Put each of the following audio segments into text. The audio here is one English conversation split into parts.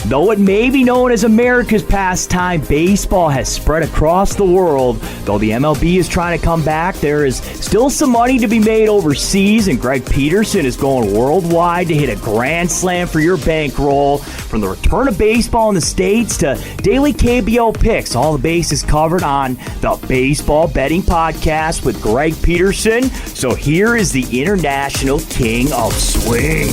Though it may be known as America's pastime, baseball has spread across the world. Though the MLB is trying to come back, there is still some money to be made overseas, and Greg Peterson is going worldwide to hit a grand slam for your bankroll. From the return of baseball in the States to daily KBO picks, all the bases covered on the Baseball Betting Podcast with Greg Peterson. So here is the International King of Swing.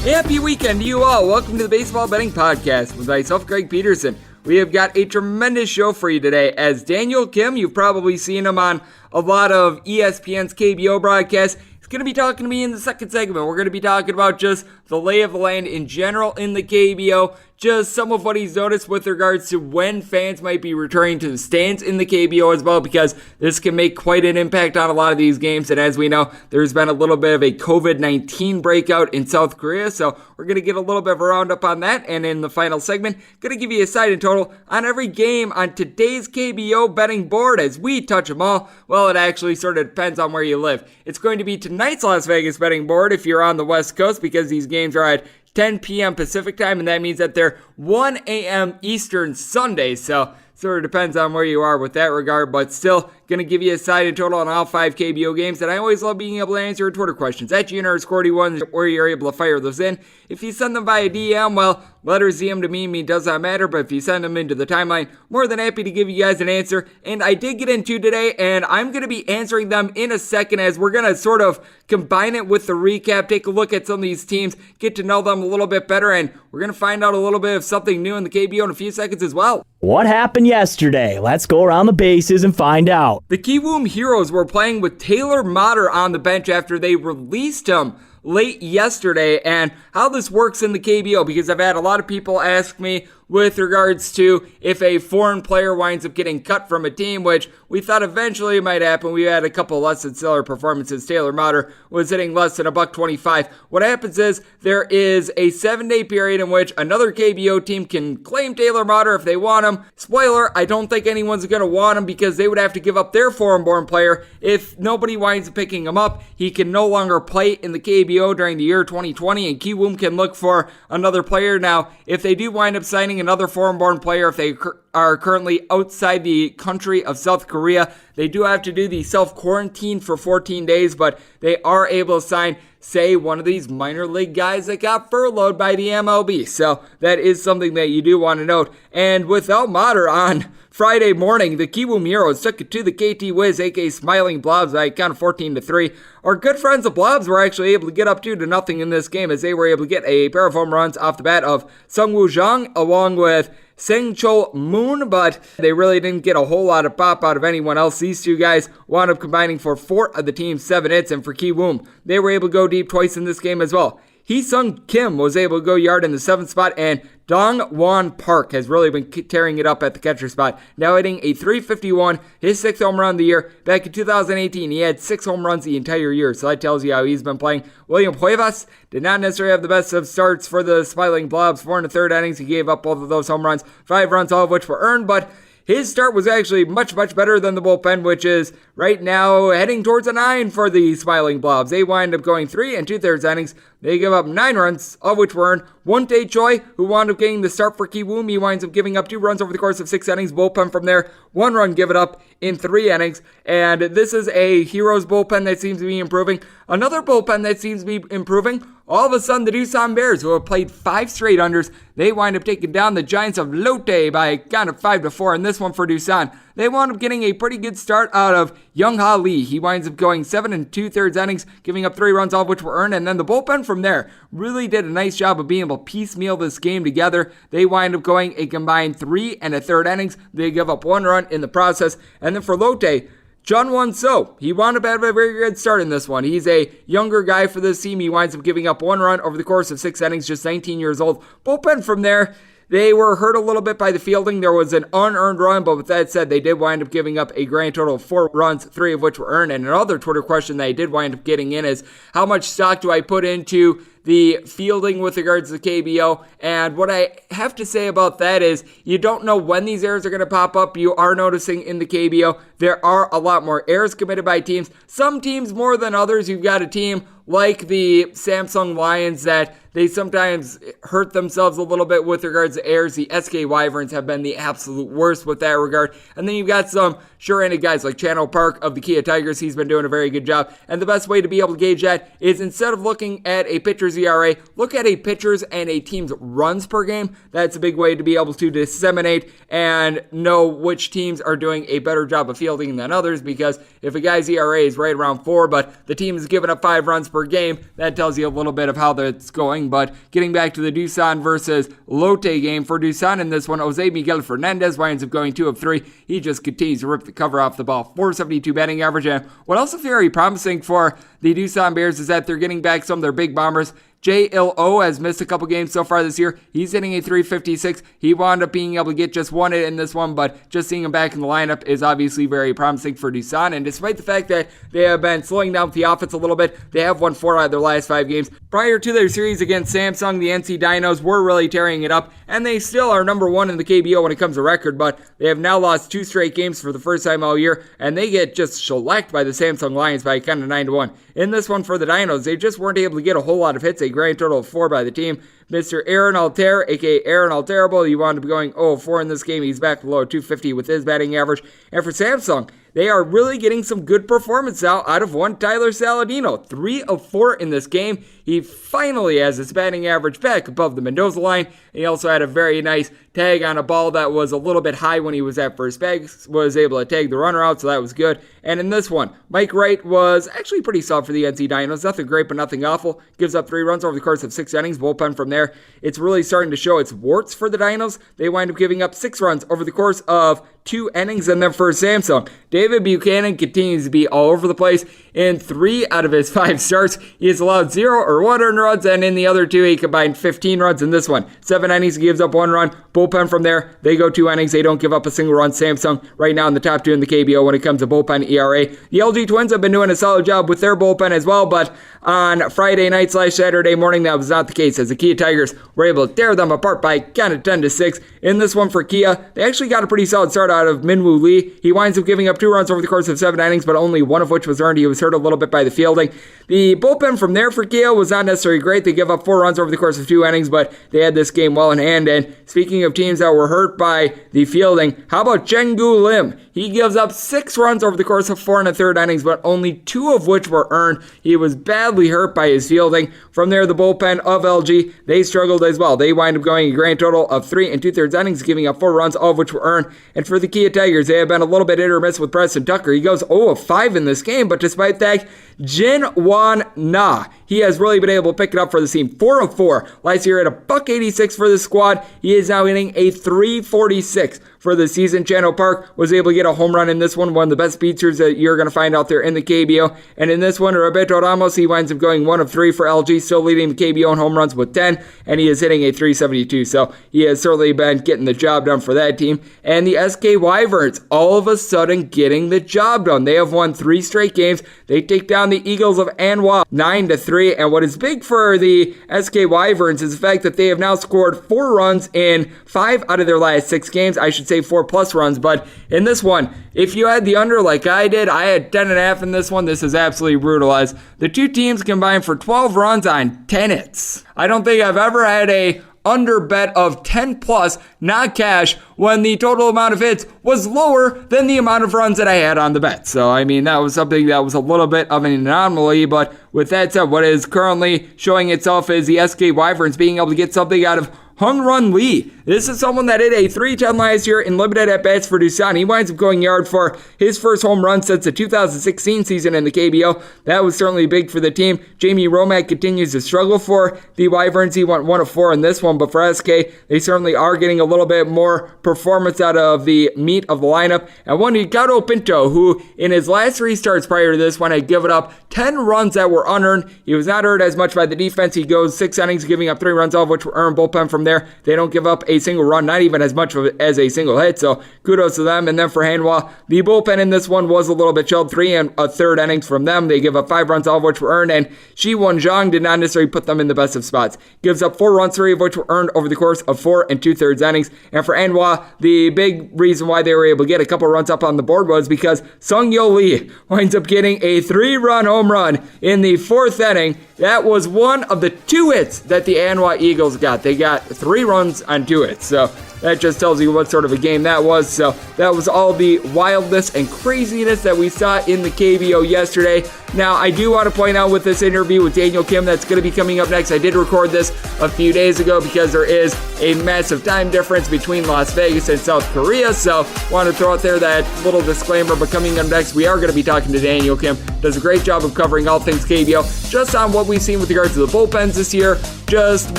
Happy weekend to you all. Welcome to the Baseball Betting Podcast with myself, Greg Peterson. We have got a tremendous show for you today. As Daniel Kim, you've probably seen him on a lot of ESPN's KBO broadcasts. He's going to be talking to me in the second segment. We're going to be talking about just the lay of the land in general in the KBO, just some of what he's noticed with regards to when fans might be returning to the stands in the KBO as well, because this can make quite an impact on a lot of these games. And as we know, there's been a little bit of a COVID-19 breakout in South Korea, so we're going to get a little bit of a roundup on that. And in the final segment, going to give you a side and total on every game on today's KBO betting board as we touch them all. Well, it actually sort of depends on where you live. It's going to be tonight's Las Vegas betting board if you're on the West Coast, because these games are at 10 p.m. Pacific time, and that means that they're 1 a.m. Eastern Sunday, so sort of depends on where you are with that regard, but still going to give you a side and total on all 5 KBO games, and I always love being able to answer your Twitter questions at GNR41, where you're able to fire those in. If you send them via DM, well, letters DM to me does not matter, but if you send them into the timeline, more than happy to give you guys an answer. And I did get into today, and I'm going to be answering them in a second as we're going to sort of combine it with the recap, take a look at some of these teams, get to know them a little bit better, and we're going to find out a little bit of something new in the KBO in a few seconds as well. What happened yesterday? Let's go around the bases and find out. The Kiwoom Heroes were playing with Taylor Motter on the bench after they released him late yesterday, and how this works in the KBO, because I've had a lot of people ask me with regards to if a foreign player winds up getting cut from a team, which we thought eventually might happen. We had a couple less than stellar performances. Taylor Motter was hitting less than $1.25. What happens is there is a 7-day period in which another KBO team can claim Taylor Motter if they want him. Spoiler, I don't think anyone's going to want him because they would have to give up their foreign-born player. If nobody winds up picking him up, he can no longer play in the KBO during the year 2020, and Kiwoom can look for another player. Now, if they do wind up signing another foreign-born player, if they are currently outside the country of South Korea, they do have to do the self-quarantine for 14 days, but they are able to sign, say, one of these minor league guys that got furloughed by the MLB. So that is something that you do want to note. And without Motter on Friday morning, the Kiwoom Heroes took it to the KT Wiz, aka Smiling Blobs, by a count of 14-3. Our good friends the Blobs were actually able to get up 2-0 in this game as they were able to get a pair of home runs off the bat of Sungwoo Jang along with Seng Chol Moon, but they really didn't get a whole lot of pop out of anyone else. These two guys wound up combining for 4 of the team's 7 hits, and for Kiwoom, they were able to go deep twice in this game as well. Hee-Sung Kim was able to go yard in the 7th spot, and Dong Won Park has really been tearing it up at the catcher spot, now hitting a .351, his 6th home run of the year. Back in 2018, he had 6 home runs the entire year, so that tells you how he's been playing. William Cuevas did not necessarily have the best of starts for the Smiling Blobs. 4 1/3 innings, he gave up both of those home runs, 5 runs, all of which were earned, but his start was actually much, much better than the bullpen, which is right now heading towards a 9 for the Smiling Blobs. They wind up going 3 2/3 innings. They give up 9 runs, of which were earned. Wontae Choi, who wound up getting the start for Kiwoom, he winds up giving up 2 runs over the course of 6 innings. Bullpen from there, 1 run given up in 3 innings. And this is a Heroes bullpen that seems to be improving. Another bullpen that seems to be improving, all of a sudden the Doosan Bears, who have played 5 straight unders, they wind up taking down the Giants of Lotte by a count of 5-4 in this one for Doosan. They wound up getting a pretty good start out of Young Ha Lee. He winds up going 7 2/3 innings, giving up 3 runs, all of which were earned. And then the bullpen from there really did a nice job of being able to piecemeal this game together. They wind up going a combined 3 1/3 innings. They give up 1 run in the process. And then for Lotte, John Won So, he wound up having a very good start in this one. He's a younger guy for this team. He winds up giving up 1 run over the course of 6 innings, just 19 years old. Bullpen from there, they were hurt a little bit by the fielding. There was an unearned run, but with that said, they did wind up giving up a grand total of 4 runs, 3 of which were earned. And another Twitter question that I did wind up getting in is, how much stock do I put into the fielding with regards to the KBO? And what I have to say about that is, you don't know when these errors are going to pop up. You are noticing in the KBO, there are a lot more errors committed by teams. Some teams more than others. You've got a team like the Samsung Lions that they sometimes hurt themselves a little bit with regards to errors. The SK Wyverns have been the absolute worst with that regard. And then you've got some sure-handed guys like Channel Park of the Kia Tigers. He's been doing a very good job. And the best way to be able to gauge that is instead of looking at a pitcher's ERA, look at a pitcher's and a team's runs per game. That's a big way to be able to disseminate and know which teams are doing a better job of fielding than others, because if a guy's ERA is right around 4, but the team is giving up 5 runs per game, that tells you a little bit of how that's going. But getting back to the Doosan versus Lotte game, for Doosan in this one, Jose Miguel Fernandez winds up going 2 of 3. He just continues to rip the cover off the ball. 472 batting average. And what else is very promising for the Doosan Bears is that they're getting back some of their big bombers. J.L.O. has missed a couple games so far this year. He's hitting a 356. He wound up being able to get just 1 hit in this one, but just seeing him back in the lineup is obviously very promising for Doosan. And despite the fact that they have been slowing down the offense a little bit, they have won 4 out of their last 5 games. Prior to their series against Samsung, the NC Dinos were really tearing it up, and they still are number 1 in the KBO when it comes to record, but they have now lost 2 straight games for the first time all year, and they get just shellacked by the Samsung Lions by kind of 9-1. In this one for the Dinos, they just weren't able to get a whole lot of hits, a grand total of 4 by the team. Mr. Aaron Altair, aka Aaron Alterable, he wound up going 0-4 in this game. He's back below 250 with his batting average. And for Samsung, they are really getting some good performance out of one Tyler Saladino. 3 of 4 in this game. He finally has his batting average back above the Mendoza line. And he also had a very nice tag on a ball that was a little bit high when he was at first base. Was able to tag the runner out, so that was good. And in this one, Mike Wright was actually pretty solid for the NC Dinos. Nothing great, but nothing awful. Gives up 3 runs over the course of 6 innings. Bullpen from there, it's really starting to show its warts for the Dinos. They wind up giving up 6 runs over the course of 2 innings. And then for Samsung, David Buchanan continues to be all over the place. In 3 out of his 5 starts, he has allowed 0 or 1 earned runs, and in the other 2, he combined 15 runs in this one. 7 innings, he gives up 1 run. Bullpen from there, they go 2 innings. They don't give up a single run. Samsung right now in the top 2 in the KBO when it comes to bullpen ERA. The LG Twins have been doing a solid job with their bullpen as well, but on Friday night / Saturday morning, that was not the case, as the Kia Tigers were able to tear them apart by kind of 10-6. In this one for Kia, they actually got a pretty solid start out of Minwoo Lee. He winds up giving up 2 runs over the course of 7 innings, but only 1 of which was earned. He was hurt a little bit by the fielding. The bullpen from there for Kia was not necessarily great. They give up 4 runs over the course of 2 innings, but they had this game well in hand. And speaking of teams that were hurt by the fielding, how about Chenggu Lim? He gives up 6 runs over the course of 4 1/3 innings, but only 2 of which were earned. He was badly hurt by his fielding. From there, the bullpen of LG, they struggled as well. They wind up going a grand total of 3 2/3 innings, giving up 4 runs, all of which were earned. And for the Kia Tigers, they have been a little bit hit or miss with Preston Tucker. He goes 0 of 5 in this game, but despite that, Jin Wan Na, he has really been able to pick it up for the team. 4 of 4. Last year at $186 for the squad. He is now hitting a 346 for the season. Channel Park was able to get a home run in this one of the best speedsters that you're going to find out there in the KBO. And in this one, Roberto Ramos, he winds up going 1 of 3 for LG, still leading the KBO in home runs with 10, and he is hitting a 372. So he has certainly been getting the job done for that team. And the SK Wyverns, all of a sudden getting the job done. They have won 3 straight games. They take down the Eagles of Anhwa 9-3. And what is big for the SK Wyverns is the fact that they have now scored 4 runs in 5 out of their last 6 games. I should say 4+ runs, but in this one, if you had the under like I did, I had 10.5 in this one. This is absolutely brutalized. The 2 teams combined for 12 runs on 10 hits. I don't think I've ever had a under bet of 10+, not cash, when the total amount of hits was lower than the amount of runs that I had on the bet. So, I mean, that was something that was a little bit of an anomaly, but with that said, what is currently showing itself is the SK Wyverns being able to get something out of Hung Run Lee. This is someone that hit a 310 last year in limited at-bats for Doosan. He winds up going yard for his first home run since the 2016 season in the KBO. That was certainly big for the team. Jamie Romack continues to struggle for the Wyverns. He went 1 of 4 in this one, but for SK, they certainly are getting a little bit more performance out of the meat of the lineup. And one, Ricardo Pinto, who in his last 3 starts prior to this one had given up 10 runs that were unearned. He was not hurt as much by the defense. He goes 6 innings, giving up 3 runs, all of which were earned. Bullpen from there, they don't give up a a single run, not even as much of it as a single hit. So kudos to them. And then for Hanwha, the bullpen in this one was a little bit chilled. 3 1/3 innings from them. They give up 5 runs, all of which were earned. And Shi-Won Zhang did not necessarily put them in the best of spots. Gives up 4 runs, 3 of which were earned over the course of 4 2/3 innings. And for Hanwha, the big reason why they were able to get a couple runs up on the board was because Sung-Yo Lee winds up getting a 3-run home run in the 4th inning. That was one of the 2 hits that the Hanwha Eagles got. They got 3 runs on 2 hits. So that just tells you what sort of a game that was. So that was all the wildness and craziness that we saw in the KBO yesterday. Now, I do want to point out with this interview with Daniel Kim that's going to be coming up next, I did record this a few days ago because there is a massive time difference between Las Vegas and South Korea. So want to throw out there that little disclaimer, but coming up next, we are going to be talking to Daniel Kim. Does a great job of covering all things KBO, just on what we've seen with regards to the bullpens this year, just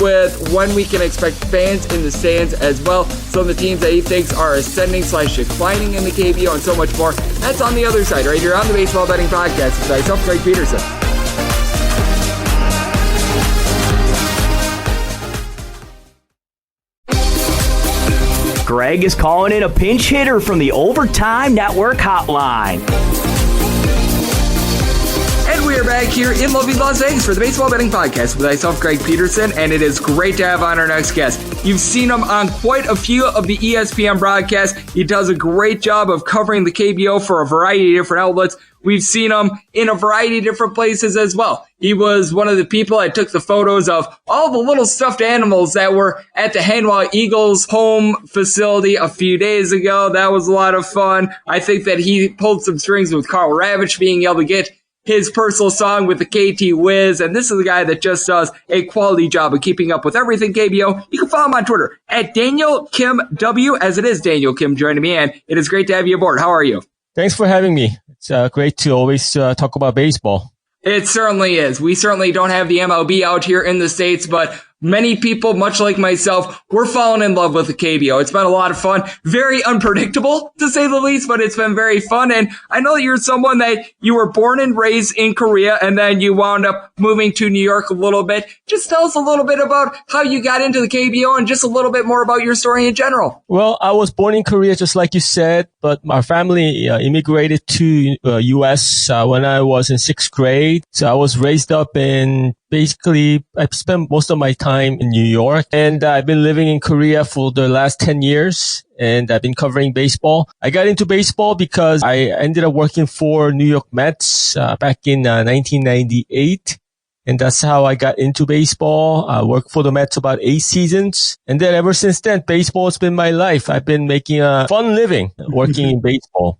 with when we can expect fans in the stands as well. Some of the teams that he thinks are ascending/declining in the KBO and so much more. That's on the other side, right here on the Baseball Betting Podcast with myself, Greg Peterson. Greg is calling in a pinch hitter from the Overtime Network hotline. And we are back here in lovely Las Vegas for the Baseball Betting Podcast with myself, Greg Peterson, and it is great to have on our next guest. You've seen him on quite a few of the ESPN broadcasts. He does a great job of covering the KBO for a variety of different outlets. We've seen him in a variety of different places as well. He was one of the people that took the photos of all the little stuffed animals that were at the Hanwha Eagles home facility a few days ago. That was a lot of fun. I think that he pulled some strings with Carl Ravitch being able to get his personal song with the KT Wiz, and this is a guy that just does a quality job of keeping up with everything KBO. You can follow him on Twitter at Daniel Kim W, as it is Daniel Kim joining me, and it is great to have you aboard. How are you? Thanks for having me. It's great to always talk about baseball. It certainly is. We certainly don't have the MLB out here in the States, but many people, much like myself, we're falling in love with the KBO. It's been a lot of fun. Very unpredictable, to say the least, but it's been very fun. And I know that you're someone that you were born and raised in Korea, and then you wound up moving to New York a little bit. Just tell us a little bit about how you got into the KBO and just a little bit more about your story in general. Well, I was born in Korea, just like you said, but my family immigrated to U.S. When I was in 6th grade. So I was raised up in basically, I spent most of my time in New York, and I've been living in Korea for the last 10 years, and I've been covering baseball. I got into baseball because I ended up working for New York Mets back in 1998. And that's how I got into baseball. I worked for the Mets about 8 seasons. And then ever since then, baseball has been my life. I've been making a fun living working in baseball.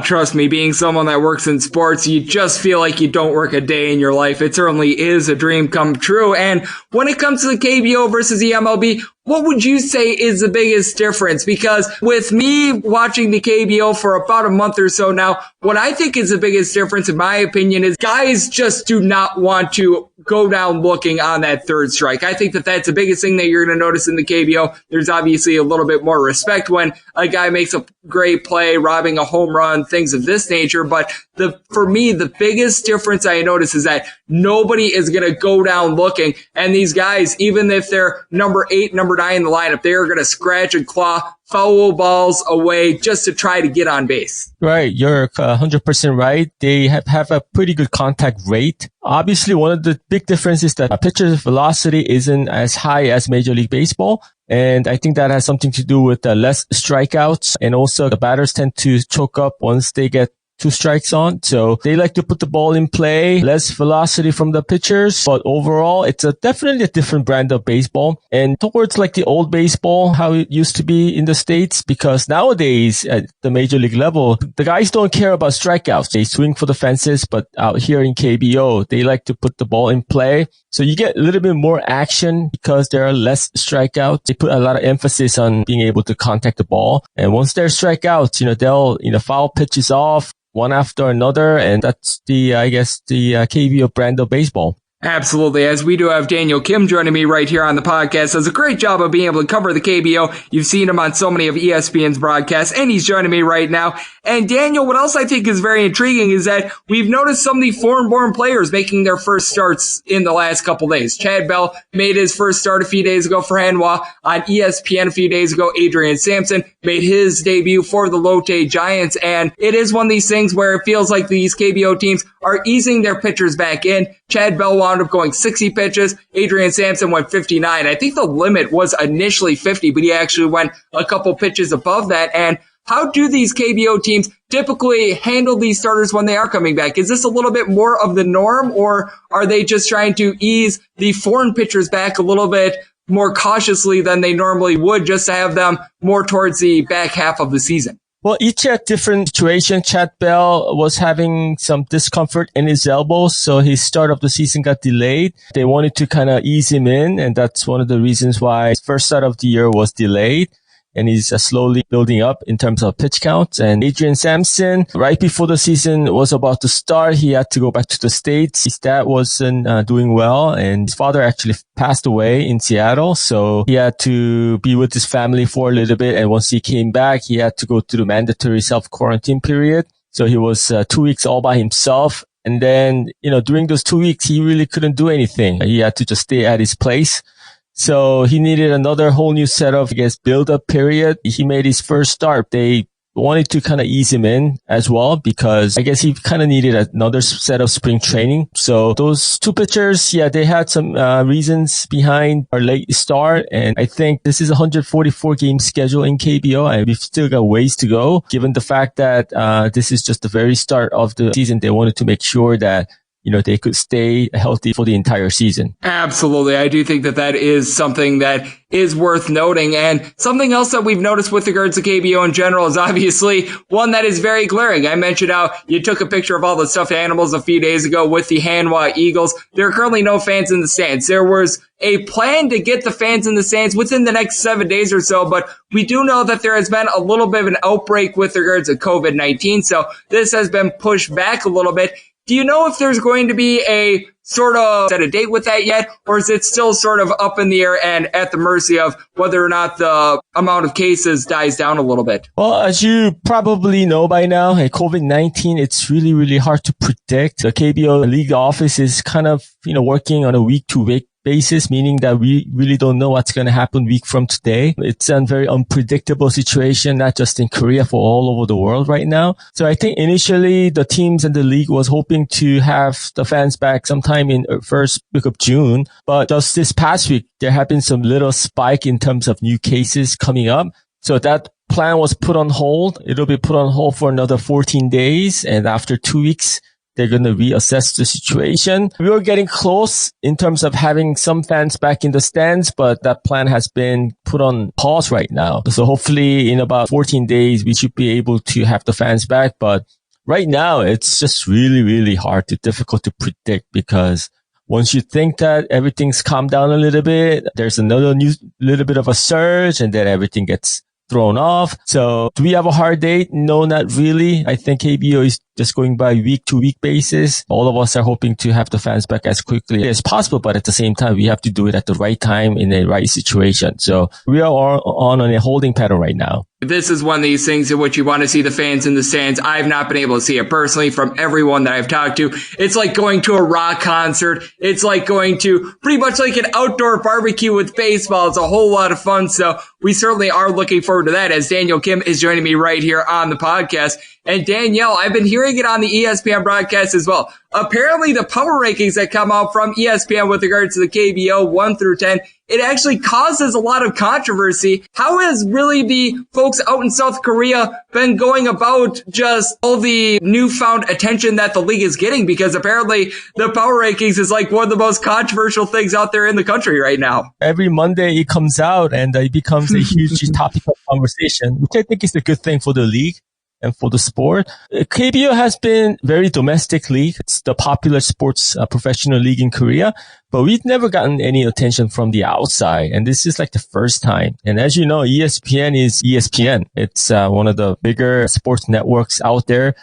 Trust me, being someone that works in sports, you just feel like you don't work a day in your life. It certainly is a dream come true. And when it comes to the KBO versus the MLB, what would you say is the biggest difference? Because with me watching the KBO for about a month or so now, what I think is the biggest difference, in my opinion, is guys just do not want to go down looking on that third strike. I think that that's the biggest thing that you're going to notice in the KBO. There's obviously a little bit more respect when a guy makes a great play, robbing a home run, things of this nature. But for me, the biggest difference I notice is that nobody is going to go down looking. And these guys, even if they're number 8, number 9 in the lineup, they are going to scratch and claw foul balls away just to try to get on base. Right. You're 100% right. They have a pretty good contact rate. Obviously, one of the big differences is that a pitcher's velocity isn't as high as Major League Baseball. And I think that has something to do with less strikeouts. And also the batters tend to choke up once they get 2 strikes on. So they like to put the ball in play, less velocity from the pitchers. But overall, it's definitely a different brand of baseball. And towards like the old baseball, how it used to be in the States, because nowadays at the major league level, the guys don't care about strikeouts. They swing for the fences, but out here in KBO, they like to put the ball in play. So you get a little bit more action because there are less strikeouts. They put a lot of emphasis on being able to contact the ball. And once there's strikeouts, they'll, foul pitches off one after another. And that's the KBO brand of baseball. Absolutely. As we do have Daniel Kim joining me right here on the podcast, does a great job of being able to cover the KBO. You've seen him on so many of ESPN's broadcasts, and he's joining me right now. And Daniel, what else I think is very intriguing is that we've noticed some of the foreign-born players making their first starts in the last couple days. Chad Bell made his first start a few days ago for Hanwha. On ESPN a few days ago, Adrian Sampson made his debut for the Lotte Giants. And it is one of these things where it feels like these KBO teams are easing their pitchers back in. Chad Bell wound up going 60 pitches. Adrian Sampson went 59. I think the limit was initially 50, but he actually went a couple pitches above that. And how do these KBO teams typically handle these starters when they are coming back? Is this a little bit more of the norm, or are they just trying to ease the foreign pitchers back a little bit more cautiously than they normally would, just to have them more towards the back half of the season? Well, each had different situation. Chad Bell was having some discomfort in his elbow, so his start of the season got delayed. They wanted to kind of ease him in, and that's one of the reasons why his first start of the year was delayed. And he's slowly building up in terms of pitch counts. And Adrian Sampson, right before the season was about to start, he had to go back to the States. His dad wasn't doing well, and his father actually passed away in Seattle. So he had to be with his family for a little bit. And once he came back, he had to go through the mandatory self-quarantine period. So he was 2 weeks all by himself. And then, during those 2 weeks, he really couldn't do anything. He had to just stay at his place. So he needed another whole new set of, build-up period. He made his first start. They wanted to kind of ease him in as well, because I guess he kind of needed another set of spring training. So those two pitchers, they had some reasons behind our late start. And I think this is a 144 game schedule in KBO, and we've still got ways to go. Given the fact that this is just the very start of the season, they wanted to make sure that they could stay healthy for the entire season. Absolutely. I do think that that is something that is worth noting. And something else that we've noticed with regards to KBO in general is obviously one that is very glaring. I mentioned how you took a picture of all the stuffed animals a few days ago with the Hanwha Eagles. There are currently no fans in the stands. There was a plan to get the fans in the stands within the next 7 days or so, but we do know that there has been a little bit of an outbreak with regards to COVID-19. So this has been pushed back a little bit. Do you know if there's going to be a sort of set a date with that yet, or is it still sort of up in the air and at the mercy of whether or not the amount of cases dies down a little bit? Well, as you probably know by now, COVID-19, it's really, really hard to predict. The KBO league office is kind of, working on a week-to-week basis, meaning that we really don't know what's going to happen week from today. It's a very unpredictable situation, not just in Korea, for all over the world right now. So I think initially the teams and the league was hoping to have the fans back sometime in first week of June. But just this past week, there have been some little spike in terms of new cases coming up. So that plan was put on hold. It'll be put on hold for another 14 days. And after 2 weeks, they're going to reassess the situation. We were getting close in terms of having some fans back in the stands, but that plan has been put on pause right now. So hopefully in about 14 days, we should be able to have the fans back. But right now, it's just really, really difficult to predict, because once you think that everything's calmed down a little bit, there's another little bit of a surge, and then everything gets thrown off. So do we have a hard date? No, not really. I think KBO is just going by week to week basis. All of us are hoping to have the fans back as quickly as possible, but at the same time, we have to do it at the right time in the right situation. So we are on a holding pattern right now. This is one of these things in which you want to see the fans in the stands. I've not been able to see it personally from everyone that I've talked to. It's like going to a rock concert. It's like going to pretty much like an outdoor barbecue with baseball. It's a whole lot of fun. So we certainly are looking forward to that, as Daniel Kim is joining me right here on the podcast. And Danielle, I've been hearing it on the ESPN broadcast as well. Apparently the power rankings that come out from ESPN with regards to the KBO 1 through 10, it actually causes a lot of controversy. How has really the folks out in South Korea been going about just all the newfound attention that the league is getting? Because apparently the power rankings is like one of the most controversial things out there in the country right now. Every Monday it comes out and it becomes a huge topic of conversation, which I think is a good thing for the league and for the sport. KBO has been very domestic league. It's the popular sports professional league in Korea, but we've never gotten any attention from the outside. And this is like the first time. And as you know, ESPN is ESPN. It's one of the bigger sports networks out there.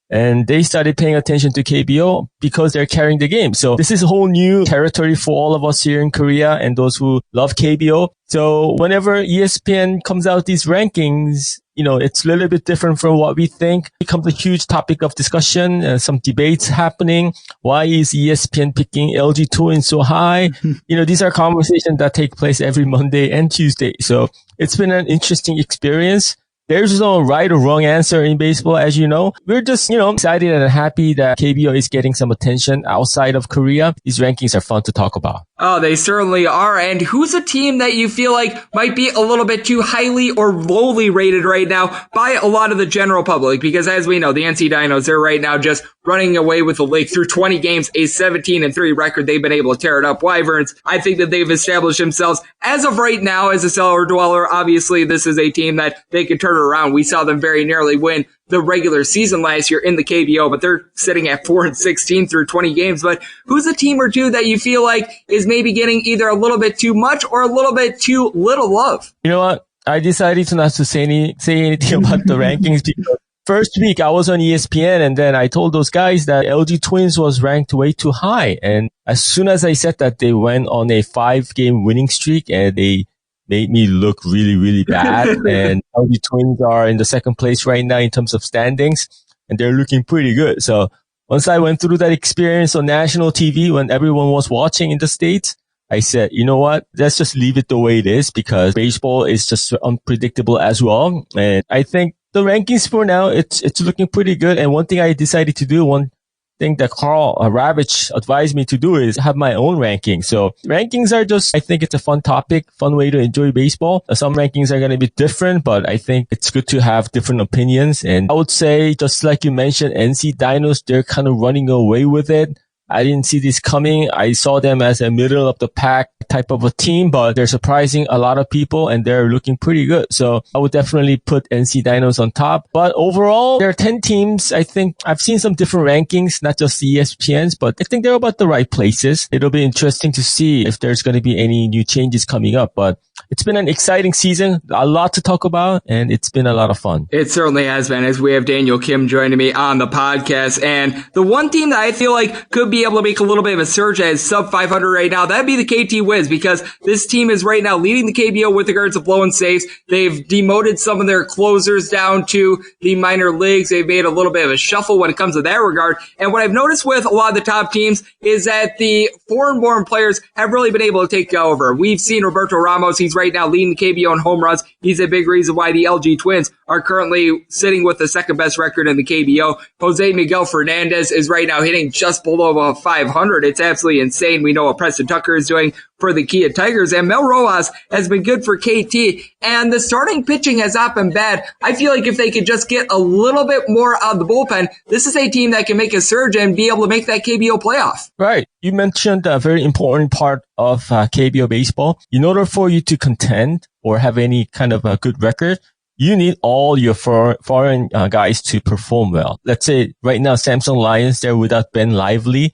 And they started paying attention to KBO because they're carrying the game. So this is a whole new territory for all of us here in Korea and those who love KBO. So whenever ESPN comes out these rankings, it's a little bit different from what we think. It becomes a huge topic of discussion, some debates happening. Why is ESPN picking LG Twins so high? These are conversations that take place every Monday and Tuesday. So it's been an interesting experience. There's no right or wrong answer in baseball, as you know. We're just, excited and happy that KBO is getting some attention outside of Korea. These rankings are fun to talk about. Oh, they certainly are. And who's a team that you feel like might be a little bit too highly or lowly rated right now by a lot of the general public? Because as we know, the NC Dinos, they're right now just running away with the league through 20 games, a 17-3 record. They've been able to tear it up. Wyverns, I think that they've established themselves as of right now as a cellar dweller. Obviously, this is a team that they could turn around. We saw them very nearly win the regular season last year in the KBO, but they're sitting at 4-16 through 20 games. But who's a team or two that you feel like is maybe getting either a little bit too much or a little bit too little love? You know what? I decided to not to say anything about the rankings because first week I was on ESPN and then I told those guys that LG Twins was ranked way too high. And as soon as I said that, they went on a 5-game winning streak and they made me look really, really bad. And LG Twins are in the second place right now in terms of standings, and they're looking pretty good. So once I went through that experience on national TV when everyone was watching in the States, I said, you know what? Let's just leave it the way it is because baseball is just unpredictable as well. And I think the rankings for now, it's looking pretty good. And one thing I decided to do, one thing that Carl Ravitch advised me to do is have my own ranking. So rankings are just, I think it's a fun topic, fun way to enjoy baseball. Some rankings are going to be different, but I think it's good to have different opinions. And I would say, just like you mentioned, NC Dinos, they're kind of running away with it. I didn't see this coming. I saw them as a middle of the pack type of a team, but they're surprising a lot of people and they're looking pretty good. So I would definitely put NC Dinos on top. But overall, there are 10 teams. I think I've seen some different rankings, not just the ESPNs, but I think they're about the right places. It'll be interesting to see if there's going to be any new changes coming up. But it's been an exciting season, a lot to talk about, and it's been a lot of fun. It certainly has been, as we have Daniel Kim joining me on the podcast. And the one team that I feel like could be able to make a little bit of a surge as sub 500 right now, that'd be the KT Wiz, because this team is right now leading the KBO with regards to blown saves. They've demoted some of their closers down to the minor leagues. They've made a little bit of a shuffle when it comes to that regard. And what I've noticed with a lot of the top teams is that the foreign-born players have really been able to take over. We've seen Roberto Ramos. He's right now leading the KBO in home runs. He's a big reason why the LG Twins are currently sitting with the second best record in the KBO. Jose Miguel Fernandez is right now hitting just below 500. It's absolutely insane. We know what Preston Tucker is doing for the Kia Tigers, and Mel Rojas has been good for KT, and the starting pitching has not been bad. I feel like if they could just get a little bit more out of the bullpen, this is a team that can make a surge and be able to make that KBO playoff. Right. You mentioned a very important part of KBO baseball. In order for you to contend or have any kind of a good record, you need all your foreign guys to perform well. Let's say right now, Samsung Lions, they're without Ben Lively,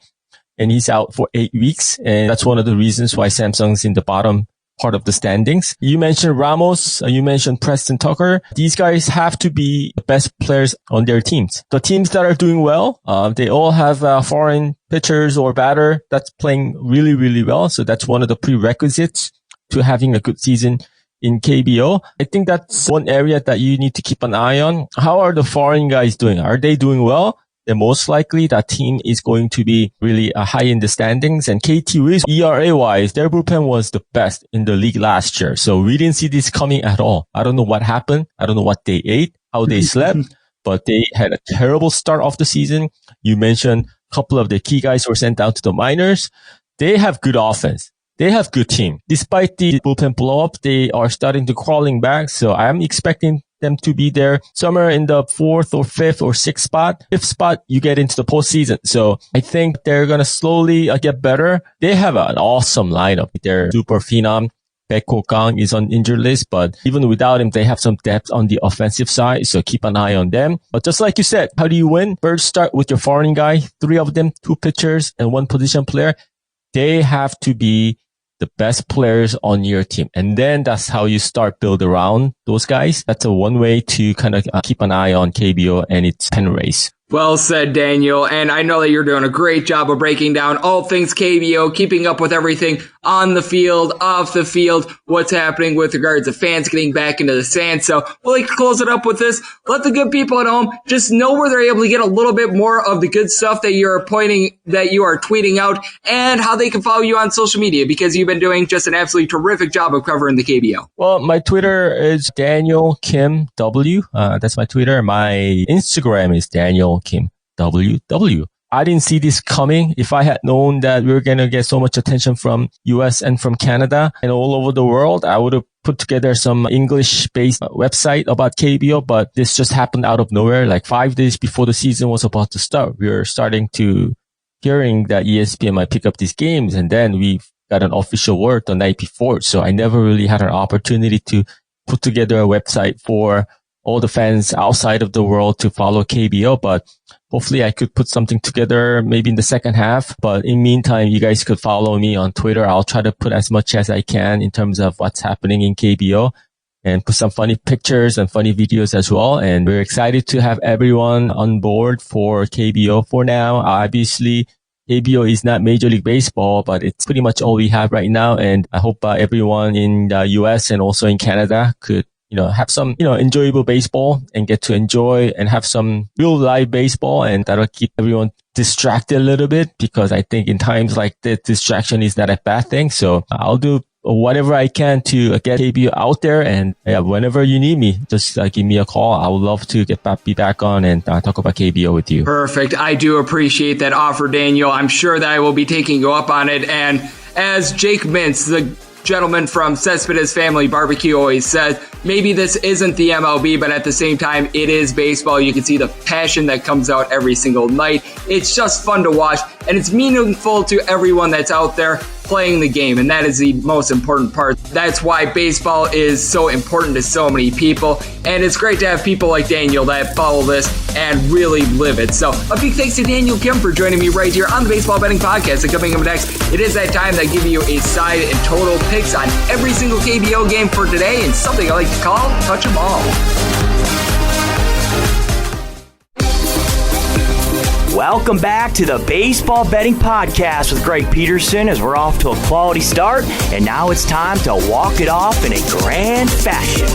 and he's out for 8 weeks. And that's one of the reasons why Samsung's in the bottom part of the standings. You mentioned Ramos. You mentioned Preston Tucker. These guys have to be the best players on their teams. The teams that are doing well, they all have foreign pitchers or batter that's playing really, really well. So that's one of the prerequisites to having a good season in KBO. I think that's one area that you need to keep an eye on. How are the foreign guys doing? Are they doing well? Then most likely that team is going to be really high in the standings. And KT Wiz, ERA-wise, their bullpen was the best in the league last year. So we didn't see this coming at all. I don't know what happened. I don't know what they ate, how they slept, but they had a terrible start of the season. You mentioned a couple of the key guys were sent down to the minors. They have good offense. They have good team. Despite the bullpen blow up, they are starting to crawling back. So I'm expecting them to be there somewhere in the 4th or 5th or 6th spot. 5th spot, you get into the postseason. So I think they're going to slowly get better. They have an awesome lineup. Their super phenom, Baek-ho Kang, is on injured list, but even without him, they have some depth on the offensive side. So keep an eye on them. But just like you said, how do you win? First, start with your foreign guy, 3 of them, 2 pitchers and 1 position player. They have to be the best players on your team. And then that's how you start build around those guys. That's a one way to kind of keep an eye on KBO and its pen race. Well said, Daniel, and I know that you're doing a great job of breaking down all things KBO, keeping up with everything on the field, off the field, what's happening with regards to fans getting back into the stands. So we'll like to close it up with this. Let the good people at home just know where they're able to get a little bit more of the good stuff that you are tweeting out, and how they can follow you on social media, because you've been doing just an absolutely terrific job of covering the KBO. Well, my Twitter is Daniel Kim W. That's my Twitter. My Instagram is Daniel Kim WW. I didn't see this coming. If I had known that we were going to get so much attention from US and from Canada and all over the world, I would have put together some English-based website about KBO, but this just happened out of nowhere. Like 5 days before the season was about to start, we were starting to hearing that ESPN might pick up these games, and then we got an official word the night before. So I never really had an opportunity to put together a website for all the fans outside of the world to follow KBO, but hopefully I could put something together maybe in the second half. But in the meantime, you guys could follow me on Twitter. I'll try to put as much as I can in terms of what's happening in KBO and put some funny pictures and funny videos as well. And we're excited to have everyone on board for KBO for now. Obviously, KBO is not Major League Baseball, but it's pretty much all we have right now. And I hope everyone in the US and also in Canada could have some, enjoyable baseball and get to enjoy and have some real live baseball, and that'll keep everyone distracted a little bit, because I think in times like this, distraction is not a bad thing. So I'll do whatever I can to get KBO out there, and whenever you need me, just give me a call. I would love to be back on and talk about KBO with you. Perfect. I do appreciate that offer, Daniel. I'm sure that I will be taking you up on it. And as Jake Mintz, the gentleman from Cespedes Family Barbecue, always said, maybe this isn't the MLB, but at the same time, it is baseball. You can see the passion that comes out every single night. It's just fun to watch, and it's meaningful to everyone that's out there playing the game, and that is the most important part. That's why baseball is so important to so many people, and it's great to have people like Daniel that follow this and really live it. So a big thanks to Daniel Kim for joining me right here on the Baseball Betting Podcast. And coming up next, it is that time that I give you a side and total picks on every single KBO game for today, and something I like to call Touch 'em All. Welcome back to the Baseball Betting Podcast with Greg Peterson, as we're off to a quality start, and now it's time to walk it off in a grand fashion.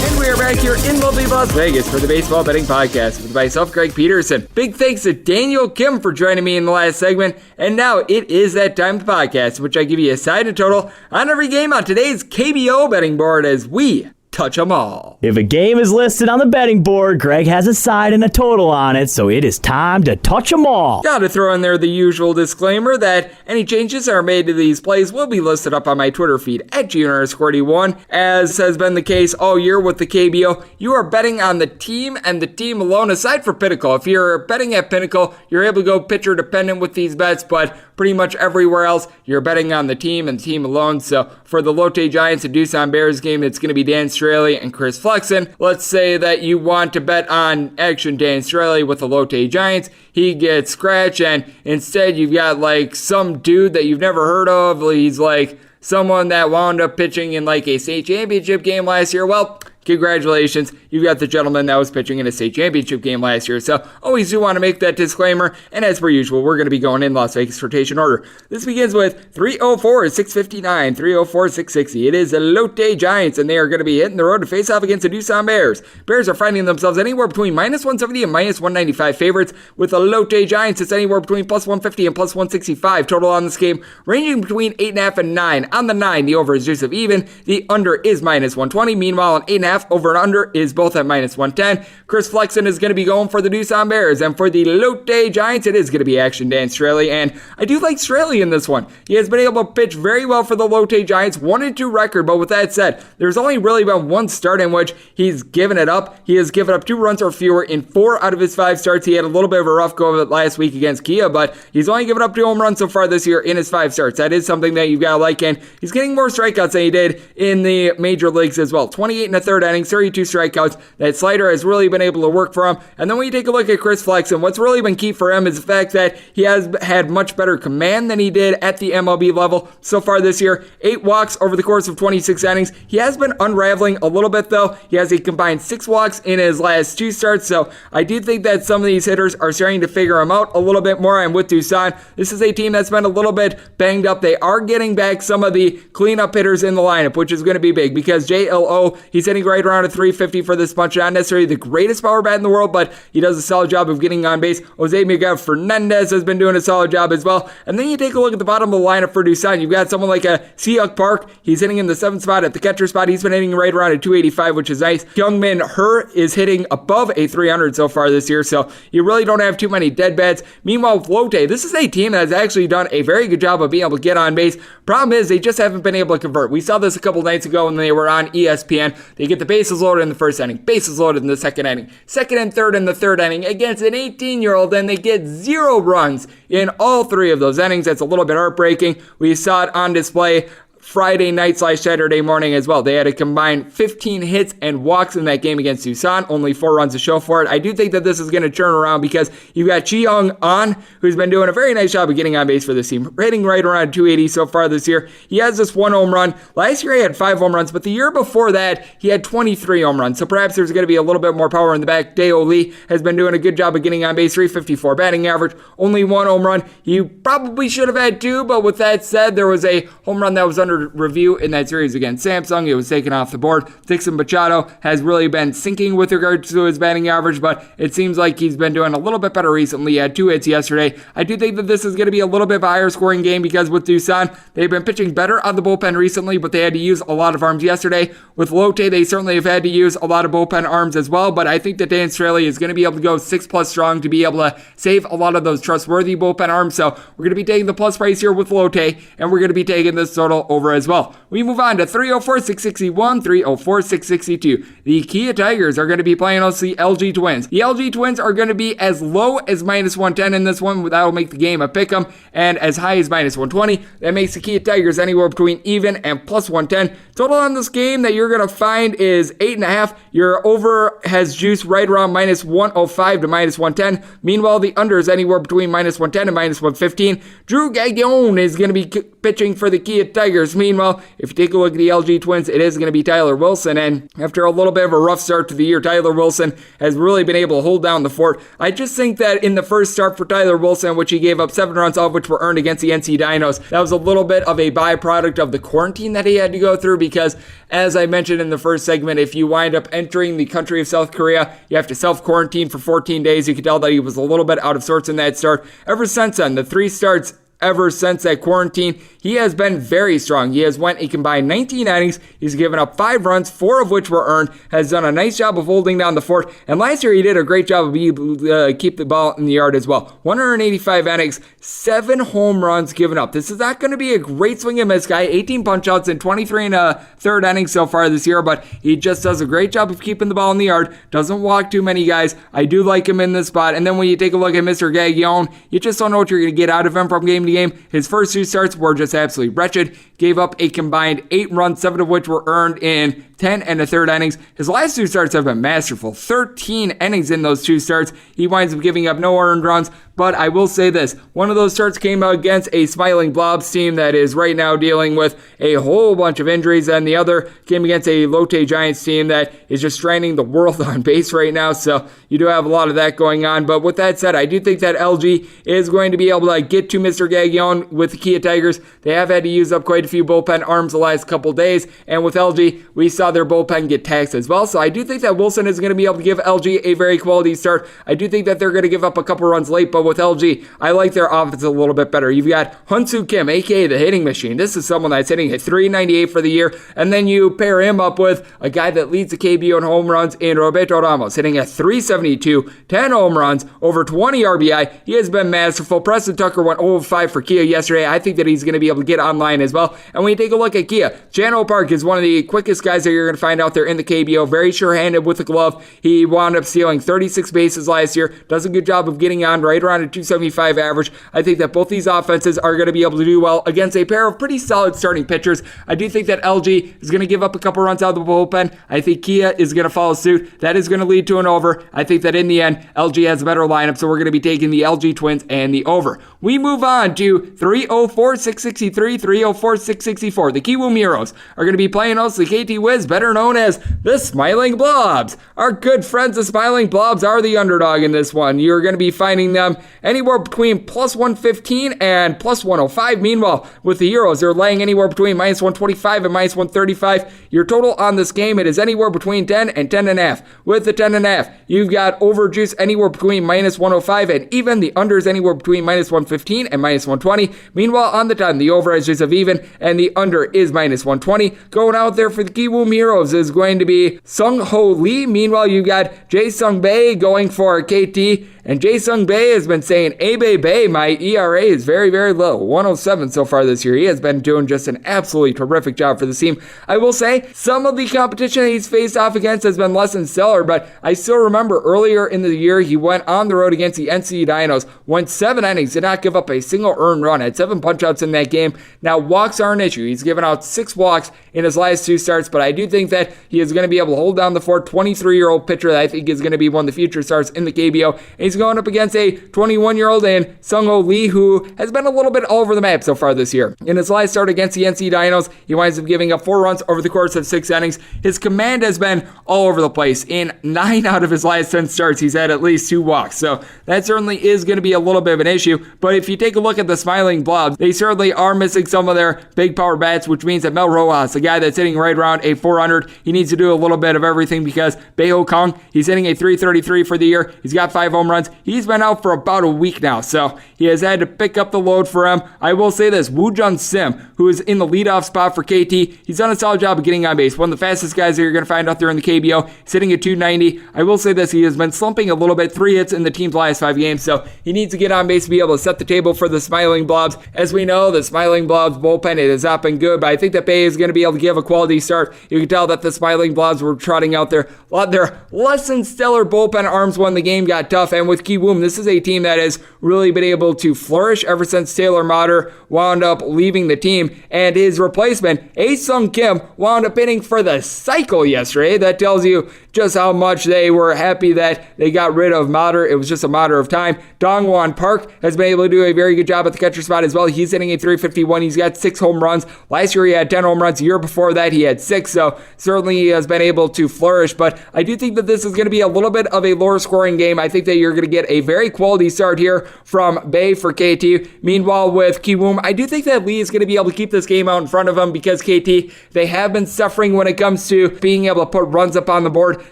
And we are back here in lovely Las Vegas for the Baseball Betting Podcast with myself, Greg Peterson. Big thanks to Daniel Kim for joining me in the last segment. And now it is that time of the podcast, which I give you a side and total on every game on today's KBO betting board as we touch 'em all. If a game is listed on the betting board, Greg has a side and a total on it, so it is time to touch 'em all. Gotta throw in there the usual disclaimer that any changes that are made to these plays will be listed up on my Twitter feed at @G_D1. As has been the case all year with the KBO, you are betting on the team and the team alone, aside for Pinnacle. If you're betting at Pinnacle, you're able to go pitcher dependent with these bets, but pretty much everywhere else, you're betting on the team and the team alone. So for the Lotte Giants and Doosan Bears game, it's going to be Dan Straley and Chris Flexen. Let's say that you want to bet on action Dan Straley with the Lotte Giants. He gets scratched, and instead you've got like some dude that you've never heard of. He's like someone that wound up pitching in like a state championship game last year. Well, congratulations, you've got the gentleman that was pitching in a state championship game last year. So always do want to make that disclaimer. And as per usual, we're going to be going in Las Vegas rotation order. This begins with 304-659, 304-660. It is the Lotte Giants, and they are going to be hitting the road to face off against the Doosan Bears. Bears are finding themselves anywhere between -170 and -195 favorites. With the Lotte Giants, it's anywhere between +150 and +165 total on this game, ranging between 8.5 and 9. On the 9, the over is just of even. The under is -120. Meanwhile, an 8.5 over and under is both at -110. Chris Flexen is going to be going for the Doosan Bears, and for the Lotte Giants, it is going to be action Dan Straley, and I do like Straley in this one. He has been able to pitch very well for the Lotte Giants, 1-2 record, but with that said, there's only really been one start in which he's given it up. He has given up 2 runs or fewer in 4 out of his 5 starts. He had a little bit of a rough go of it last week against Kia, but he's only given up 2 home runs so far this year in his 5 starts. That is something that you've got to like, and he's getting more strikeouts than he did in the major leagues as well. 28 1/3 third inning, 32 strikeouts. That slider has really been able to work for him. And then when you take a look at Chris Flexen, what's really been key for him is the fact that he has had much better command than he did at the MLB level so far this year. 8 walks over the course of 26 innings. He has been unraveling a little bit, though. He has a combined 6 walks in his last 2 starts, so I do think that some of these hitters are starting to figure him out a little bit more. And with Tucson, this is a team that's been a little bit banged up. They are getting back some of the cleanup hitters in the lineup, which is going to be big because JLO, he's hitting right around a 350 for this punch. Not necessarily the greatest power bat in the world, but he does a solid job of getting on base. Jose Miguel Fernandez has been doing a solid job as well. And then you take a look at the bottom of the lineup for Tucson. You've got someone like a Seok Park. He's hitting in the 7th spot at the catcher spot. He's been hitting right around a 285, which is nice. Kyungmin Her is hitting above a 300 so far this year, so you really don't have too many dead bats. Meanwhile, with Lotte, this is a team that has actually done a very good job of being able to get on base. Problem is, they just haven't been able to convert. We saw this a couple nights ago when they were on ESPN. They get the bases loaded in the first inning, bases loaded in the second inning, second and third in the third inning against an 18-year-old, and they get 0 runs in all 3 of those innings. That's a little bit heartbreaking. We saw it on display Friday night/Saturday morning as well. They had a combined 15 hits and walks in that game against Tucson, only 4 runs to show for it. I do think that this is going to turn around because you've got Chi-Young An, who's been doing a very nice job of getting on base for this team, hitting right around 280 so far this year. He has this 1 home run. Last year he had 5 home runs, but the year before that he had 23 home runs, so perhaps there's going to be a little bit more power in the back. Deo Lee has been doing a good job of getting on base, 354 batting average, only 1 home run. He probably should have had 2, but with that said, there was a home run that was under review in that series against Samsung. It was taken off the board. Dixon Machado has really been sinking with regards to his batting average, but it seems like he's been doing a little bit better recently. He had 2 hits yesterday. I do think that this is going to be a little bit of a higher scoring game because with Tucson, they've been pitching better on the bullpen recently, but they had to use a lot of arms yesterday. With Lotte, they certainly have had to use a lot of bullpen arms as well, but I think that Dan Straley is going to be able to go 6+ strong to be able to save a lot of those trustworthy bullpen arms. So we're going to be taking the plus price here with Lotte, and we're going to be taking this total over as well. We move on to 304-661, 304-662. The Kia Tigers are going to be playing against the LG Twins. The LG Twins are going to be as low as -110 in this one. That will make the game a pick'em, and as high as -120. That makes the Kia Tigers anywhere between even and +110. Total on this game that you're going to find is 8.5. Your over has juice right around -105 to -110. Meanwhile, the under is anywhere between -110 and -115. Drew Gagnon is going to be pitching for the Kia Tigers. Meanwhile, if you take a look at the LG Twins, it is going to be Tyler Wilson, and after a little bit of a rough start to the year, Tyler Wilson has really been able to hold down the fort. I just think that in the first start for Tyler Wilson, which he gave up 7 runs, all of which were earned against the NC Dinos, that was a little bit of a byproduct of the quarantine that he had to go through because, as I mentioned in the first segment, if you wind up entering the country of South Korea, you have to self-quarantine for 14 days. You could tell that he was a little bit out of sorts in that start. Ever since then, the 3 starts ever since that quarantine, he has been very strong. He has went a combined 19 innings. He's given up 5 runs, 4 of which were earned, has done a nice job of holding down the fort, and last year he did a great job of being able to keep the ball in the yard as well. 185 innings, 7 home runs given up. This is not going to be a great swing and miss guy. 18 punch-outs in 23 and a third innings so far this year, but he just does a great job of keeping the ball in the yard, doesn't walk too many guys. I do like him in this spot, and then when you take a look at Mr. Gagnon, you just don't know what you're going to get out of him from game to game. His first 2 starts were just absolutely wretched. Gave up a combined 8 runs, 7 of which were earned in 10 and a third innings. His last 2 starts have been masterful. 13 innings in those 2 starts. He winds up giving up no earned runs, but I will say this. One of those starts came out against a Smiling Blobs team that is right now dealing with a whole bunch of injuries, and the other came against a Lotte Giants team that is just stranding the world on base right now, so you do have a lot of that going on. But with that said, I do think that LG is going to be able to get to Mr. Gagnon with the Kia Tigers. They have had to use up quite a few bullpen arms the last couple days, and with LG, we saw their bullpen get taxed as well, so I do think that Wilson is going to be able to give LG a very quality start. I do think that they're going to give up a couple runs late, but with LG, I like their offense a little bit better. You've got Hyun-Soo Kim, aka the hitting machine. This is someone that's hitting at 398 for the year, and then you pair him up with a guy that leads the KBO in home runs in Roberto Ramos, hitting at 372, 10 home runs, over 20 RBI. He has been masterful. Preston Tucker went 0-5 for Kia yesterday. I think that he's going to be able to get online as well. And when you take a look at Kia, Chano Park is one of the quickest guys that you're going to find out there in the KBO. Very sure-handed with the glove. He wound up stealing 36 bases last year. Does a good job of getting on right around a 275 average. I think that both these offenses are going to be able to do well against a pair of pretty solid starting pitchers. I do think that LG is going to give up a couple runs out of the bullpen. I think Kia is going to follow suit. That is going to lead to an over. I think that in the end, LG has a better lineup, so we're going to be taking the LG Twins and the over. We move on to 304-663, 304-664. The Kiwoom Heroes are going to be playing us the KT Wiz, better known as the Smiling Blobs. Our good friends, the Smiling Blobs, are the underdog in this one. You're going to be finding them anywhere between plus 115 and plus 105. Meanwhile, with the Heroes, they're laying anywhere between minus 125 and minus 135. Your total on this game, it is anywhere between 10 and 10.5. With the 10.5, you've got over juice anywhere between minus 105 and even. The under is anywhere between minus 115 and minus 120. Meanwhile, on the 10, the over is just of even and the under is minus 120. Going out there for the Kiwoom Heroes is going to be Sung Ho Lee. Meanwhile, you've got Jae Sung Bae going for KT. And Jae Sung Bae has been saying, "Hey, Bae, my ERA is very, very low. 107 so far this year." He has been doing just an absolutely terrific job for the team. I will say, some of the competition that he's faced off against has been less than stellar, but I still remember earlier in the year, he went on the road against the NC Dinos, went 7 innings, did not give up a single earned run, had 7 punch-outs in that game. Now, walks are an issue. He's given out 6 walks in his last 2 starts, but I do think that he is going to be able to hold down the fort. 23-year-old pitcher that I think is going to be one of the future stars in the KBO, and he's going up against a 21-year-old in Sung-Ho Lee, who has been a little bit all over the map so far this year. In his last start against the NC Dinos, he winds up giving up 4 runs over the course of 6 innings. His command has been all over the place. In 9 out of his last 10 starts, he's had at least 2 walks, so that certainly is going to be a little bit of an issue. But if you take a look at the Smiling Blobs, they certainly are missing some of their big power bats, which means that Mel Rojas, the guy that's hitting right around a 400, he needs to do a little bit of everything because Bae-Ho Kong, he's hitting a 333 for the year. He's got 5 home runs. He's been out for about a week now, so he has had to pick up the load for him. I will say this, Woo-Jun Sim, who is in the leadoff spot for KT, he's done a solid job of getting on base. One of the fastest guys that you're going to find out there in the KBO, sitting at 290. I will say this, he has been slumping a little bit, 3 hits in the team's last 5 games, so he needs to get on base to be able to set the table for the Smiling Blobs. As we know, the Smiling Blobs bullpen, it has not been good, but I think that Bae is going to be able to give a quality start. You can tell that the Smiling Blobs were trotting out there a lot of their less than stellar bullpen arms when the game got tough, and with Kiwoom, this is a team that has really been able to flourish ever since Taylor Motter wound up leaving the team, and his replacement, A-Sung Kim, wound up hitting for the cycle yesterday. That tells you just how much they were happy that they got rid of Motter. It was just a matter of time. Dongwon Park has been able to do a very good job at the catcher spot as well. He's hitting a 351. He's got 6 home runs. Last year he had 10 home runs. The year before that he had 6, so certainly he has been able to flourish, but I do think that this is going to be a little bit of a lower scoring game. I think that you're going to get a very quality start here from Bae for KT. Meanwhile, with Kiwoom, I do think that Lee is going to be able to keep this game out in front of him because KT, they have been suffering when it comes to being able to put runs up on the board.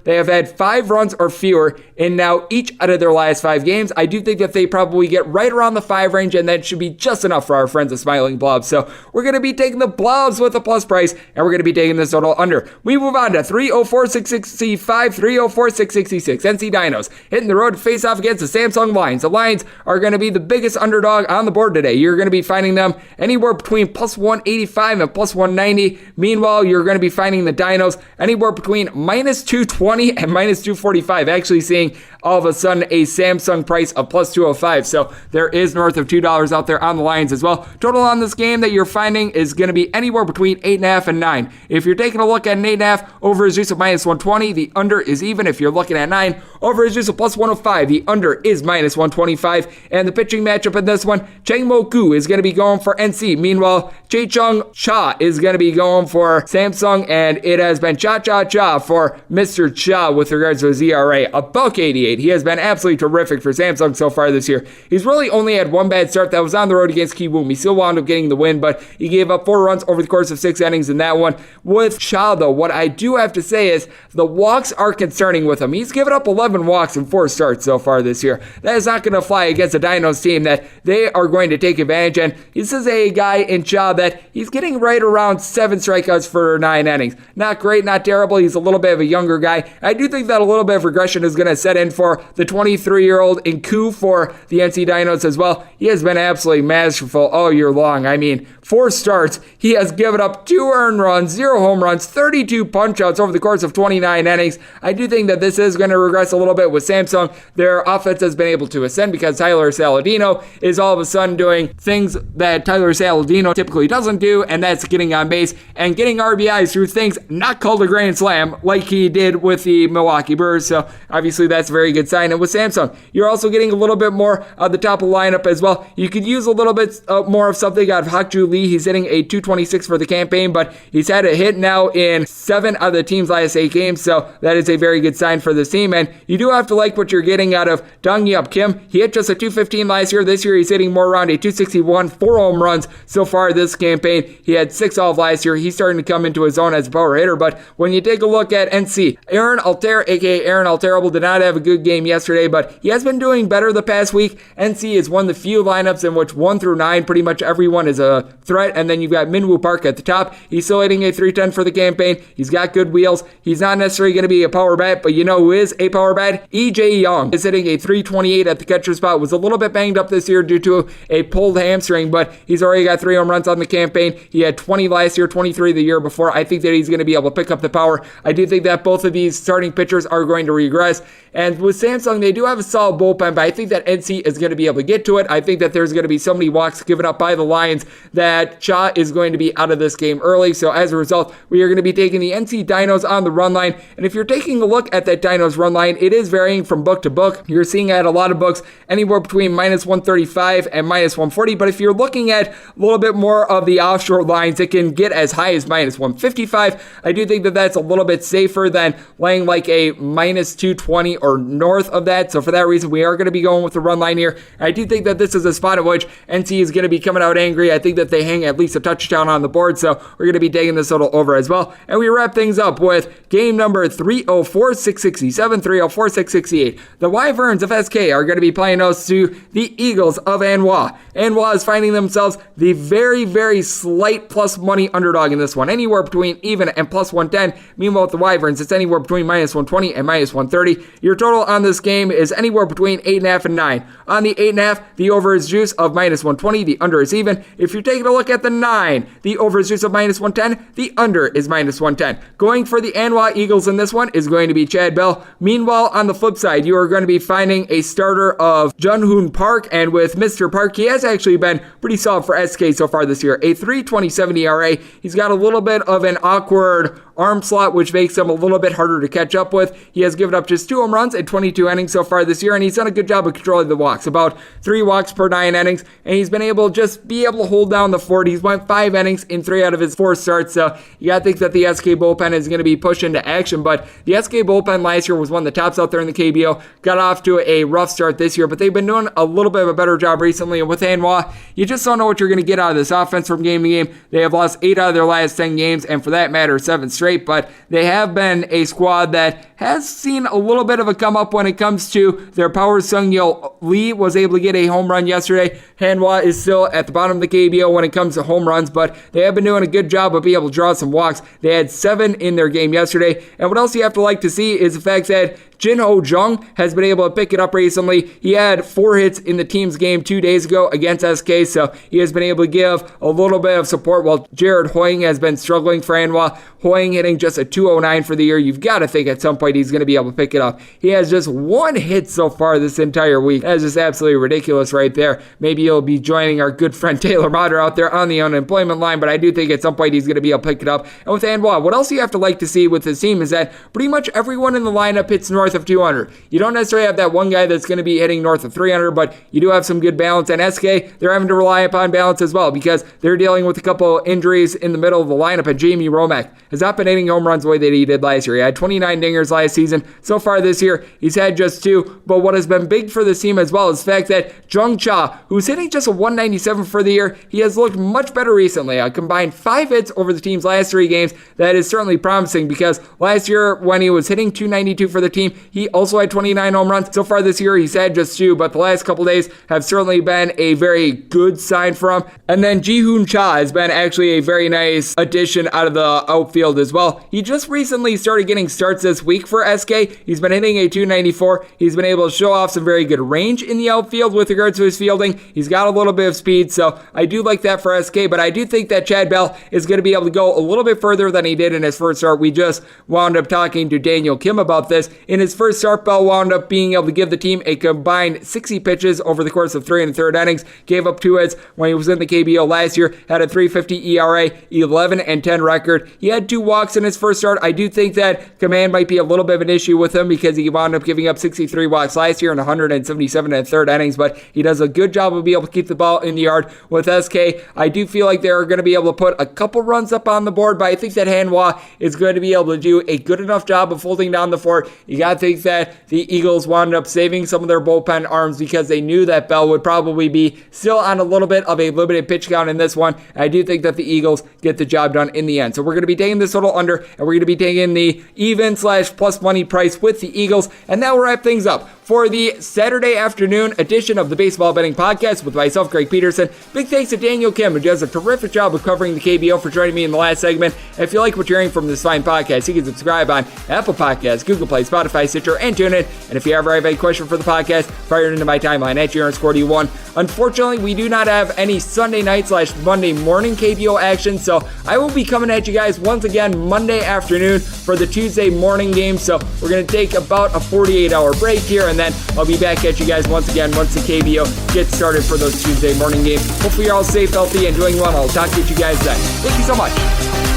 They have had 5 runs or fewer in now each out of their last 5 games. I do think that they probably get right around the 5 range, and that should be just enough for our friends the Smiling Blobs. So we're going to be taking the Blobs with a plus price, and we're going to be taking this total under. We move on to 304-665, 304-666. NC Dinos hitting the road to face off against the Samsung Lions. The Lions are going to be the biggest underdog on the board today. You're going to be finding them anywhere between plus 185 and plus 190. Meanwhile, you're going to be finding the Dinos anywhere between minus 220 and minus 245. Actually seeing all of a sudden a Samsung price of plus 205. So there is north of $2 out there on the Lions as well. Total on this game that you're finding is going to be anywhere between 8.5 and 9. If you're taking a look at an 8.5, over is juice of minus 120. The under is even. If you're looking at 9, over is juice of plus 105. The under is minus 125. And the pitching matchup in this one, Chang Mo-Koo is going to be going for NC. Meanwhile, Chae-Chung Cha is going to be going for Samsung, and it has been cha-cha-cha for Mr. Cha with regards to his ERA. A buck 88. He has been absolutely terrific for Samsung so far this year. He's really only had 1 bad start. That was on the road against Kiwoom. He still wound up getting the win, but he gave up 4 runs over the course of 6 innings in that one. With Cha, though, what I do have to say is the walks are concerning with him. He's given up 11 walks in 4 starts so far this year. That is not going to fly against a Dinos team that they are going to take advantage. And this is a guy in Cha that he's getting right around 7 strikeouts for 9 innings. Not great, not terrible. He's a little bit of a younger guy. I do think that a little bit of regression is going to set in for for the 23-year-old Nku for the NC Dinos as well. He has been absolutely masterful all year long. I mean, 4 starts, he has given up 2 earned runs, 0 home runs, 32 punch-outs over the course of 29 innings. I do think that this is going to regress a little bit with Samsung. Their offense has been able to ascend because Tyler Saladino is all of a sudden doing things that Tyler Saladino typically doesn't do, and that's getting on base and getting RBIs through things not called a grand slam like he did with the Milwaukee Brewers. So obviously that's a very good sign. And with Samsung, you're also getting a little bit more at the top of the lineup as well. You could use a little bit more of something out of Hak-Ju Lee. He's hitting a 226 for the campaign, but he's had a hit now in 7 out of the team's last 8 games, so that is a very good sign for this team. And you do have to like what you're getting out of Dong-Yup Kim. He hit just a 215 last year. This year he's hitting more around a 261, 4 home runs so far this campaign. He had 6 all of last year. He's starting to come into his own as a power hitter, but when you take a look at NC, Aaron Alter, aka Aaron Alterable, did not have a good game yesterday, but he has been doing better the past week. NC is one of the few lineups in which 1 through 9, pretty much everyone is a threat, and then you've got Minwoo Park at the top. He's still hitting a 310 for the campaign. He's got good wheels. He's not necessarily going to be a power bat, but you know who is a power bat? EJ Young is hitting a 328 at the catcher spot. Was a little bit banged up this year due to a pulled hamstring, but he's already got 3 home runs on the campaign. He had 20 last year, 23 the year before. I think that he's going to be able to pick up the power. I do think that both of these starting pitchers are going to regress. And with Samsung, they do have a solid bullpen, but I think that NC is going to be able to get to it. I think that there's going to be so many walks given up by the Lions that Cha is going to be out of this game early. So as a result, we are going to be taking the NC Dinos on the run line. And if you're taking a look at that Dinos run line, it is varying from book to book. You're seeing at a lot of books anywhere between minus 135 and minus 140. But if you're looking at a little bit more of the offshore lines, it can get as high as minus 155. I do think that that's a little bit safer than laying like a minus 220 or north of that. So for that reason, we are going to be going with the run line here. I do think that this is a spot at which NC is going to be coming out angry. I think that they hang at least a touchdown on the board, so we're going to be taking this total over as well. And we wrap things up with game number 304-667, 304-668. The Wyverns of SK are going to be playing host to the Eagles of Anhwa. Anhwa is finding themselves the very, very slight plus money underdog in this one, anywhere between even and plus 110. Meanwhile, with the Wyverns, it's anywhere between minus 120 and minus 130. Your total on this game is anywhere between 8.5 and 9. On the 8.5, the over is juice of minus 120. The under is even. If you're taking a look at the 9, the over is juice of minus 110. The under is minus 110. Going for the Anhwa Eagles in this one is going to be Chad Bell. Meanwhile, on the flip side, you are going to be finding a starter of Jun-Hoon Park, and with Mr. Park, he has actually been pretty solid for SK so far this year. A 3.27 ERA. He's got a little bit of an awkward arm slot, which makes him a little bit harder to catch up with. He has given up just 2 home runs in 22 innings so far this year, and he's done a good job of controlling the walks, about 3 walks per 9 innings, and he's been able to just be able to hold down the fort. He's went 5 innings in 3 out of his 4 starts, so you gotta think that the SK bullpen is going to be pushed into action. But the SK bullpen last year was one of the tops out there in the KBO, got off to a rough start this year, but they've been doing a little bit of a better job recently. And with Anhwa, you just don't know what you're going to get out of this offense from game to game. They have lost 8 out of their last 10 games, and for that matter, 7 straight, but they have been a squad that has seen a little bit of a come up when it comes to their power. Sung-Yul Lee was able to get a home run yesterday. Anhwa is still at the bottom of the KBO when it comes to home runs, but they have been doing a good job of being able to draw some walks. They had 7 in their game yesterday, and what else you have to like to see is the fact that Jin-Ho Jung has been able to pick it up recently. He had 4 hits in the team's game 2 days ago against SK, so he has been able to give a little bit of support while Jared Hoying has been struggling for Anhwa. Hoying hitting just a 209 for the year. You've got to think at some point he's going to be able to pick it up. He has just 1 hit so far this entire week. That is just absolutely ridiculous right there. Maybe he'll be joining our good friend Taylor Motter out there on the unemployment line, but I do think at some point he's going to be able to pick it up. And with Anhwa, what else you have to like to see with this team is that pretty much everyone in the lineup hits north of 200. You don't necessarily have that one guy that's going to be hitting north of 300, but you do have some good balance. And SK, they're having to rely upon balance as well because they're dealing with a couple injuries in the middle of the lineup. And Jamie Romack has not been hitting home runs the way that he did last year. He had 29 dingers last season. So far this year, he's had just 2. But what has been big for this team as well is the fact that Jung Cha, who's hitting just a 197 for the year, he has looked much better recently. A combined 5 hits over the team's last 3 games. That is certainly promising because last year when he was hitting 292 for the team, he also had 29 home runs. So far this year, he's had just 2, but the last couple days have certainly been a very good sign for him. And then Ji-Hoon Cha has been actually a very nice addition out of the outfield as well. He just recently started getting starts this week week for SK. He's been hitting a 294. He's been able to show off some very good range in the outfield with regards to his fielding. He's got a little bit of speed, so I do like that for SK, but I do think that Chad Bell is going to be able to go a little bit further than he did in his first start. We just wound up talking to Daniel Kim about this. In his first start, Bell wound up being able to give the team a combined 60 pitches over the course of 3 1/3 innings, gave up 2 hits when he was in the KBO last year, had a 3.50 ERA, 11-10 record. He had 2 walks in his first start. I do think that command might be a little bit of an issue with him because he wound up giving up 63 walks last year in 177 1/3 innings, but he does a good job of being able to keep the ball in the yard with SK. I do feel like they're going to be able to put a couple runs up on the board, but I think that Hanwha is going to be able to do a good enough job of holding down the fort. You got to think that the Eagles wound up saving some of their bullpen arms because they knew that Bell would probably be still on a little bit of a limited pitch count in this one. I do think that the Eagles get the job done in the end. So we're going to be taking this total under, and we're going to be taking the even/plus money price with the Eagles, and that will wrap things up for the Saturday afternoon edition of the Baseball Betting Podcast with myself, Greg Peterson. Big thanks to Daniel Kim, who does a terrific job of covering the KBO, for joining me in the last segment. If you like what you're hearing from this fine podcast, you can subscribe on Apple Podcasts, Google Play, Spotify, Stitcher, and TuneIn. And if you ever have a question for the podcast, fire it into my timeline at JRScordy1. Unfortunately, we do not have any Sunday night/Monday morning KBO action, so I will be coming at you guys once again Monday afternoon for the Tuesday morning game. So we're going to take about a 48-hour break here, and then I'll be back at you guys once again once the KBO gets started for those Tuesday morning games. Hopefully you're all safe, healthy, and doing well. I'll talk to you guys then. Thank you so much.